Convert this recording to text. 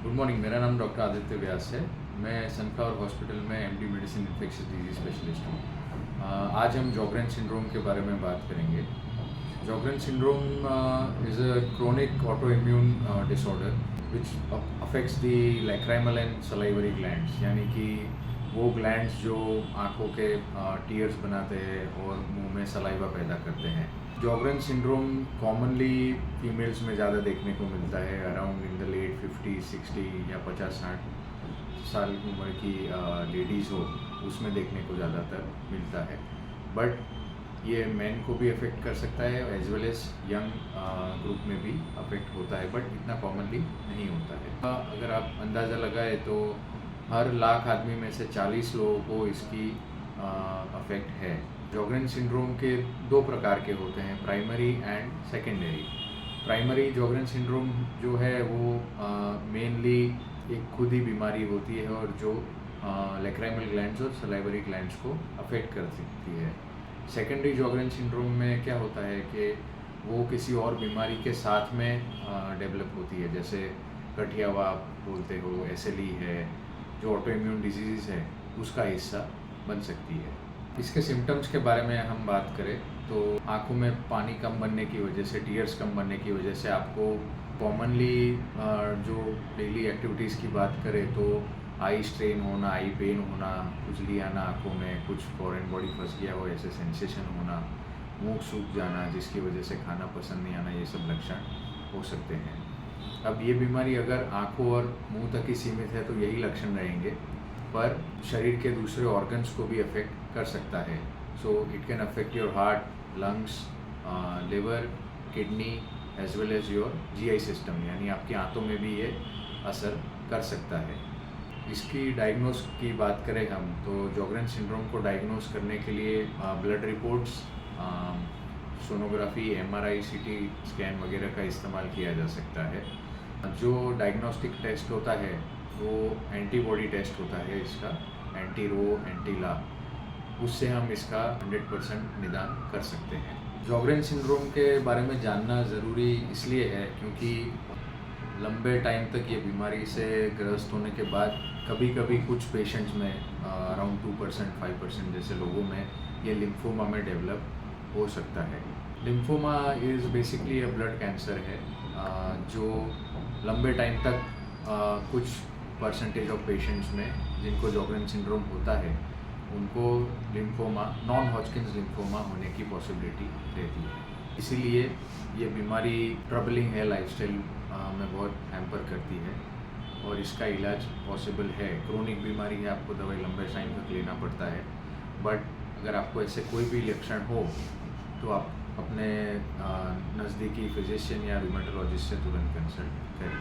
Good morning. मेरा नाम doctor Aditya व्यास है। मैं सनफ्लावर हॉस्पिटल में MD medicine infectious disease specialist हूँ। आज हम जॉगरेन सिंड्रोम के बारे में बात करेंगे। Sjogren syndrome is a chronic autoimmune disorder which affects the lacrimal and salivary glands, यानी कि वो ग्लैंड्स जो आँखों के टीयर्स बनाते हैं और मुंह में सलाइवा पैदा करते हैं। जॉगरेन सिंड्रोम कॉमनली फीमेल्स में ज़्यादा देखने को मिलता है, अराउंड इन द लेट 50, 60 या 50-60 साल की उम्र की लेडीज़ हो उसमें देखने को ज़्यादातर मिलता है। बट ये मेन को भी अफेक्ट कर सकता है as well as young group में भी अफेक्ट होता है, बट इतना कॉमनली नहीं होता है। अगर आप अंदाज़ा लगाए तो हर लाख आदमी में से 40 लोगों को इसकी अफेक्ट है। जॉगरेन सिंड्रोम के दो प्रकार के होते हैं, primary and secondary. Primary Sjogren syndrome जो है वो मेनली एक खुद ही बीमारी होती है और जो लैक्राइमल ग्लैंड्स और सलाइवरी ग्लैंड्स को अफेक्ट कर सकती है। सेकेंडरी जॉगरेन सिंड्रोम में क्या होता है कि वो किसी और बीमारी के साथ में डेवलप होती है, जैसे गठियावा आप बोलते हो, SLE है, जो ऑटो इम्यून डिजीज़ है उसका हिस्सा बन सकती है। इसके सिम्टम्स के बारे में हम बात करें तो आँखों में पानी कम बनने की वजह से, टीयर्स कम बनने की वजह से आपको कॉमनली जो डेली एक्टिविटीज़ की बात करें तो आई स्ट्रेन होना, आई पेन होना, खुजली आना आँखों में, कुछ फॉरेन बॉडी फंस गया हो ऐसे सेंसेशन होना, मुंह सूख जाना जिसकी वजह से खाना पसंद नहीं आना, ये सब लक्षण हो सकते हैं। अब ये बीमारी अगर आँखों और मुंह तक ही सीमित है तो यही लक्षण रहेंगे, पर शरीर के दूसरे ऑर्गन्स को भी अफेक्ट कर सकता है। So it can affect your heart, lungs, liver, kidney as well as your GI system, यानी आपकी आंतों में भी ये असर कर सकता है। इसकी डायग्नोस की बात करें हम तो जॉगरेन सिंड्रोम को डायग्नोस करने के लिए blood reports, sonography, MRI, CT scan वगैरह का इस्तेमाल किया जा सकता है। जो डायग्नोस्टिक टेस्ट होता है वो एंटीबॉडी टेस्ट होता है, इसका एंटी-रो, एंटी-ला, उससे हम इसका 100% निदान कर सकते हैं। जॉगरेन सिंड्रोम के बारे में जानना ज़रूरी इसलिए है क्योंकि लंबे टाइम तक ये बीमारी से ग्रस्त होने के बाद कभी कभी कुछ पेशेंट्स में अराउंड 2%, 5% जैसे लोगों में ये लिम्फोमा में डेवलप हो सकता है। Lymphoma is basically a blood cancer है जो लंबे टाइम तक कुछ परसेंटेज ऑफ पेशेंट्स में जिनको जॉगरेन सिंड्रोम होता है उनको लिम्फोमा, नॉन हॉजकिन्स लिम्फोमा होने की पॉसिबिलिटी रहती है। इसीलिए ये बीमारी ट्रबलिंग है, लाइफस्टाइल में बहुत हैम्पर करती है और इसका इलाज पॉसिबल है। क्रोनिक बीमारी है, आपको दवाई लंबे टाइम तक लेना पड़ता है, बट अगर आपको ऐसे कोई भी लक्षण हो तो आप अपने नज़दीकी फिजिशियन या रूमेटोलॉजिस्ट से तुरंत कंसल्ट करें।